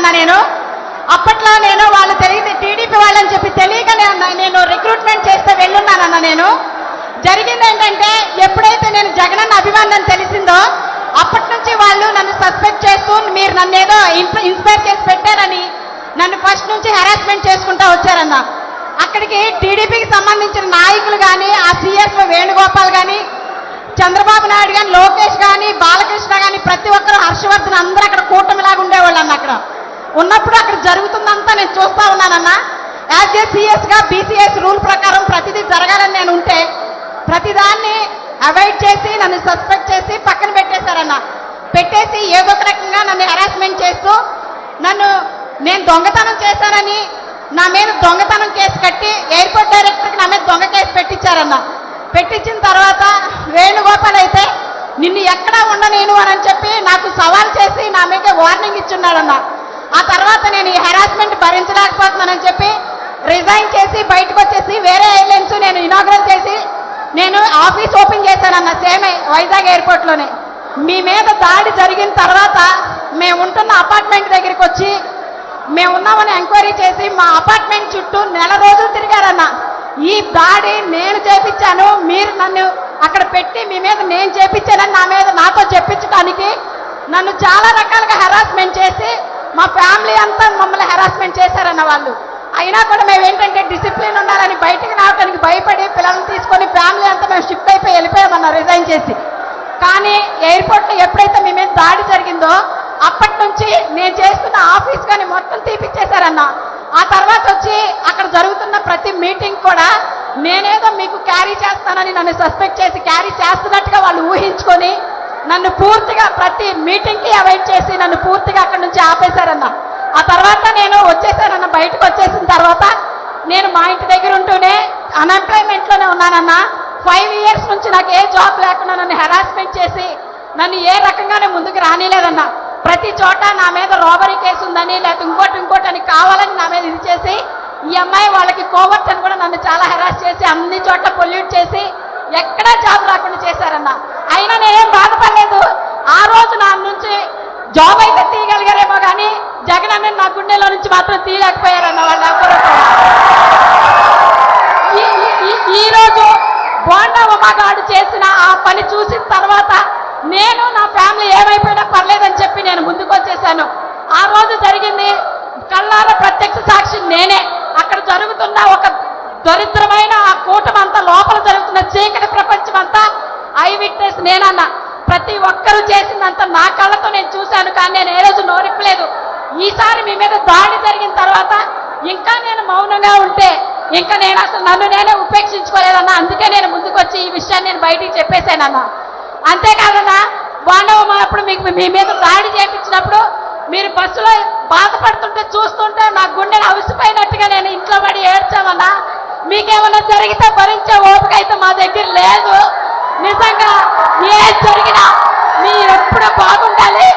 అన్న. నేను అప్పట్లో నేను వాళ్ళు తెలియదు టీడీపీ వాళ్ళని చెప్పి తెలియకనే నేను రిక్రూట్మెంట్ చేస్తే వెళ్ళున్నానన్న. నేను జరిగింది ఏంటంటే ఎప్పుడైతే నేను జగనన్న అభిమానం తెలిసిందో అప్పటి నుంచి వాళ్ళు నన్ను సస్పెక్ట్ చేస్తూ మీరు నన్ను ఏదో ఇన్స్పైర్ చేసి పెట్టారని నన్ను ఫస్ట్ నుంచి హెరాస్మెంట్ చేసుకుంటూ వచ్చారన్న. అక్కడికి టీడీపీకి సంబంధించిన నాయకులు కానీ ఆ సిఎస్ వేణుగోపాల్ కానీ చంద్రబాబు నాయుడు కానీ లోకేష్ కానీ బాలకృష్ణ కానీ ప్రతి ఒక్కరు హర్షవర్ధన్ అందరూ అక్కడ కూటమిలాగా ఉండేవాళ్ళు అన్న. అక్కడ ఉన్నప్పుడు అక్కడ జరుగుతుందంతా నేను చూస్తా ఉన్నానన్న. యాజ్ ఏ సిఎస్గా బీసీఎస్ రూల్ ప్రకారం ప్రతిదీ జరగాలని నేను ఉంటే ప్రతిదాన్ని అవాయిడ్ చేసి నన్ను సస్పెక్ట్ చేసి పక్కన పెట్టేశారన్న. పెట్టేసి ఏదో ఒక రకంగా నన్ను హెరాస్మెంట్ చేస్తూ నేను దొంగతనం చేశానని నా మీద దొంగతనం కేసు కట్టి ఎయిర్పోర్ట్ డైరెక్టర్కి నా మీద దొంగ కేసు పెట్టించారన్న. పెట్టించిన తర్వాత వేణుగోపాల్ అయితే నిన్ను ఎక్కడా ఉండనేను అని చెప్పి నాకు సవాల్ చేసి నా మీద వార్నింగ్ ఇచ్చున్నాడన్న. ఆ తర్వాత నేను ఈ హెరాస్మెంట్ భరించలేకపోతున్నానని చెప్పి రిజైన్ చేసి బయటకు వచ్చేసి వేరే ఎయిర్లైన్స్ నేను ఇనాగ్రేట్ చేసి నేను ఆఫీస్ ఓపెన్ చేశానన్న. సేమే వైజాగ్ ఎయిర్పోర్ట్లోనే. మీ మీద దాడి జరిగిన తర్వాత మేము ఉంటున్న అపార్ట్మెంట్ దగ్గరికి వచ్చి మేము ఉన్నామని ఎంక్వైరీ చేసి మా అపార్ట్మెంట్ చుట్టూ నెల రోజులు తిరిగారన్న. ఈ దాడి నేను చేపించాను, మీరు నన్ను అక్కడ పెట్టి మీ మీద నేను చేపించానని నాతో చెప్పించడానికి నన్ను చాలా రకాలుగా హెరాస్మెంట్ చేసి మా ఫ్యామిలీ అంతా మమ్మల్ని హెరాస్మెంట్ చేశారన్న వాళ్ళు. అయినా కూడా మేము ఏంటంటే డిసిప్లిన్ ఉండాలని బయటికి రావడానికి భయపడి పిల్లల్ని తీసుకొని ఫ్యామిలీ అంతా మేము షిఫ్ట్ అయిపోయి వెళ్ళిపోయామన్న రిజైన్ చేసి. కానీ ఎయిర్పోర్ట్లో ఎప్పుడైతే మీ మీద దాడి జరిగిందో అప్పటి నుంచి నేను చేస్తున్న ఆఫీస్ కానీ మొత్తం తీపిచ్చేశారన్న. ఆ తర్వాత వచ్చి అక్కడ జరుగుతున్న ప్రతి మీటింగ్ కూడా నేనేదో మీకు క్యారీ చేస్తానని నన్ను సస్పెక్ట్ చేసి క్యారీ చేస్తున్నట్టుగా వాళ్ళు ఊహించుకొని నన్ను పూర్తిగా ప్రతి మీటింగ్కి అవాయిడ్ చేసి నన్ను పూర్తిగా అక్కడి నుంచి ఆపేశారన్న. ఆ తర్వాత నేను వచ్చేసానన్న. బయటకు వచ్చేసిన తర్వాత నేను మా ఇంటి దగ్గర ఉంటూనే అన్ఎంప్లాయ్మెంట్లోనే ఉన్నానన్న. 5 years నుంచి నాకు ఏ జాబ్ లేకుండా నన్ను హెరాస్మెంట్ చేసి నన్ను ఏ రకంగానే ముందుకు రానిలేదన్న. ప్రతి చోట నా మీద రాబరీ కేసు ఉందని లేకపోతే ఇంకోటి అని కావాలని నా మీద ఇది చేసి ఈ అమ్మాయి వాళ్ళకి కోవర్ట్ అని కూడా నన్ను చాలా హెరాస్ చేసి అన్ని చోట్ల పొల్యూట్ చేసి ఎక్కడా జాబ్ రాకుండా చేశారన్న. అయినా నేనేం బాధపడలేదు. ఆ రోజు నా నుంచి జాబ్ అయితే తీయగలిగారేమో కానీ జగన్ అన్న నా గుండెలో నుంచి మాత్రం తీయలేకపోయారన్న వాళ్ళు ఎవరు. ఈరోజు బోండా ఉమాగాడు చేసిన ఆ పని చూసిన తర్వాత నేను నా ఫ్యామిలీ ఏమైపోయినా పర్లేదని చెప్పి నేను ముందుకు వచ్చేసాను. ఆ రోజు జరిగింది కళ్ళారా ప్రత్యక్ష సాక్షి నేనే. అక్కడ జరుగుతున్న ఒక దరిద్రమైన ఆ కూటమంతా లోపల జరుగుతున్న చీకటి ప్రపంచం అంతా ఐ విట్నెస్ నేనన్న. ప్రతి ఒక్కరూ చేసిందంతా నా కళ్ళతో నేను చూశాను. కానీ నేను ఏ రోజు నోరిప్పలేదు. ఈసారి మీ మీద దాడి జరిగిన తర్వాత ఇంకా నేను మౌనంగా ఉంటే ఇంకా నేను అసలు నన్ను నేనే ఉపేక్షించుకోలేదన్నా. అందుకే నేను ముందుకు వచ్చి ఈ విషయాన్ని నేను బయటికి చెప్పేశానన్నా. అంతేకాదన్నా బాండవ అప్పుడు మీకు మీ మీద దాడి చేయించినప్పుడు మీరు బస్సులో బాధపడుతుంటే చూస్తుంటే నా గుండెలు అవిసిపోయినట్టుగా నేను ఇంట్లో పడి ఏడ్చామన్నా. మీకేమన్నా జరిగితే భరించే ఓపిక అయితే మా దగ్గర లేదు. నిజంగా ఏది జరిగినా మీరెప్పుడు బాగుండాలి.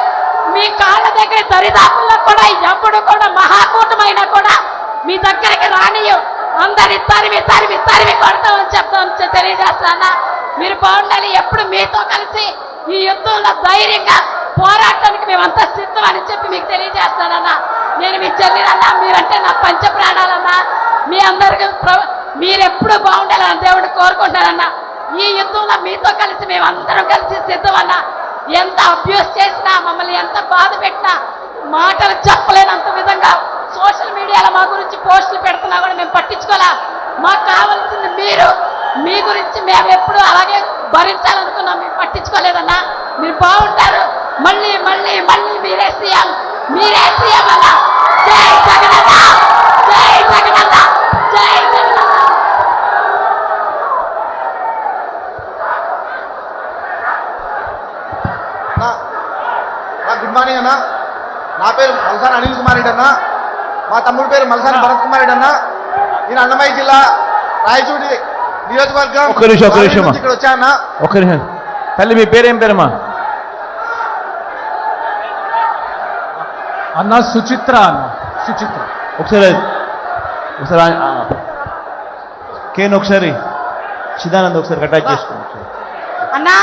మీ కాళ్ళ దగ్గర దరిదాపుల్లో కూడా ఎప్పుడు కూడా మహాకూటమైనా కూడా మీ దగ్గరికి రానియు. అందరు ఇస్తారి కొడతామని చెప్తామని తెలియజేస్తానా. మీరు బాగుండాలి. ఎప్పుడు మీతో కలిసి ఈ యుద్ధంలో ధైర్యంగా పోరాటానికి మేమంతా సిద్ధం అని చెప్పి మీకు తెలియజేస్తానన్నా. నేను మీ చెల్లినన్నా, మీరంటే నా పంచ ప్రాణాలన్నా. మీ అందరికీ మీరెప్పుడు బాగుండాలని దేవుడు కోరుకుంటానన్నా. ఈ యుద్ధంలో మీతో కలిసి మేమందరం కలిసి సిద్ధమన్నా. ఎంత అబ్యూస్ చేసినా మమ్మల్ని ఎంత బాధ పెట్టినా మాటలు చెప్పలేనంత విధంగా సోషల్ మీడియాలో మా గురించి పోస్టులు పెడుతున్నా కూడా మేము పట్టించుకోలే. మాకు కావాల్సింది మీరు. మీ గురించి మేము ఎప్పుడు అలాగే భరించాలనుకున్నాం. మేము పట్టించుకోలేదన్నా. మీరు బాగుంటారు. మళ్ళీ మీరే సీఎం అలా. జై జగనన్న, జై జగనన్న, జై జగనన్న. గుడ్ మార్నింగ్ అన్న. నా పేరు మల్సాని అనిల్ కుమార్ రెడ్డి అన్న. మా తమ్ముడి పేరు మల్సాని భరత్ కుమార్ రెడ్డి అన్న. నేను అన్నమయ్య జిల్లా రాయచూడి నియోజకవర్గం ఇక్కడ వచ్చా అన్న. ఒక్క నిమిషం తల్లి, మీ పేరేం పేరమ్మా? అన్న సుచిత్ర. అన్న సుచిత్ర. ఒకసారి కేన్ ఒకసారి చిదానంద్ ఒకసారి అటాచ్ చేసుకోండి అన్నా.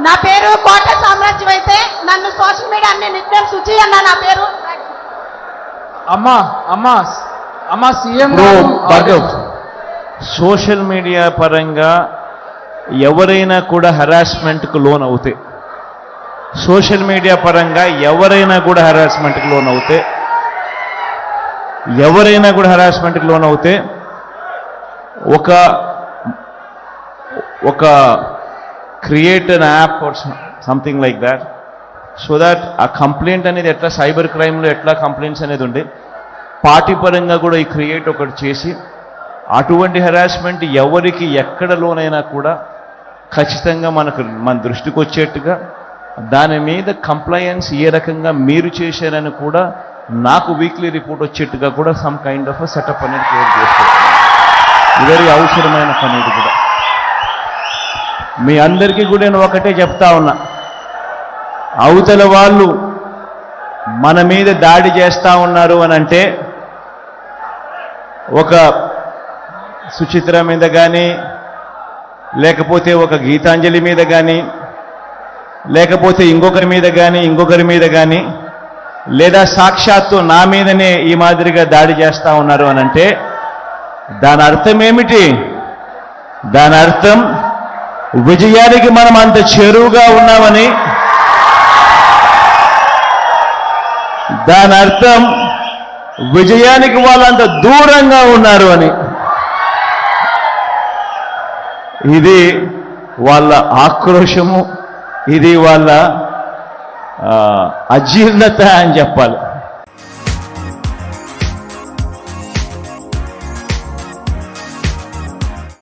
నా పేరు కోట సామ్రాజ్యం అయితే నన్ను సోషల్ మీడియా అన్ని నిత్యం సుచి అన్న నా పేరు. అమ్మా సీఎం భార్గవ్, సోషల్ మీడియా పరంగా ఎవరైనా కూడా హెరాస్మెంట్కు లోన్ అవుతే, సోషల్ మీడియా పరంగా ఎవరైనా కూడా హెరాస్మెంట్కి లోన్ అవుతే ఒక create an app or something like that, so that ఆ కంప్లైంట్ అనేది ఎట్లా సైబర్ క్రైమ్లో ఎట్లా కంప్లైంట్స్ అనేది ఉండే, పార్టీ పరంగా కూడా ఈ క్రియేట్ ఒకటి చేసి అటువంటి హెరాస్మెంట్ ఎవరికి ఎక్కడ లోనైనా కూడా ఖచ్చితంగా మన దృష్టికి వచ్చేట్టుగా దాని మీద కంప్లయన్స్ ఏ రకంగా మీరు చేశారని కూడా నాకు వీక్లీ రిపోర్ట్ వచ్చేట్టుగా కూడా సమ్ కైండ్ ఆఫ్ సెటప్ అనేది క్రియేట్ చేస్తారు. వెరీ అవసరమైన పని ఇది కూడా. మీ అందరికీ కూడా నేను ఒకటే చెప్తా ఉన్నా, అవతల వాళ్ళు మన మీద దాడి చేస్తా ఉన్నారు అని అంటే ఒక సుచిత్ర మీద కానీ, లేకపోతే ఒక గీతాంజలి మీద కానీ, లేకపోతే ఇంకొకరి మీద కానీ, లేదా సాక్షాత్తు నా మీదనే ఈ మాదిరిగా దాడి చేస్తా ఉన్నారు అని అంటే దాని అర్థం ఏమిటి? దాని అర్థం విజయానికి మనం అంత చేరువుగా ఉన్నామని, దాని అర్థం విజయానికి వాళ్ళంత దూరంగా ఉన్నారు అని. ఇది వాళ్ళ ఆక్రోశము, ఇది వాళ్ళ అజీర్ణత అని చెప్పాలి.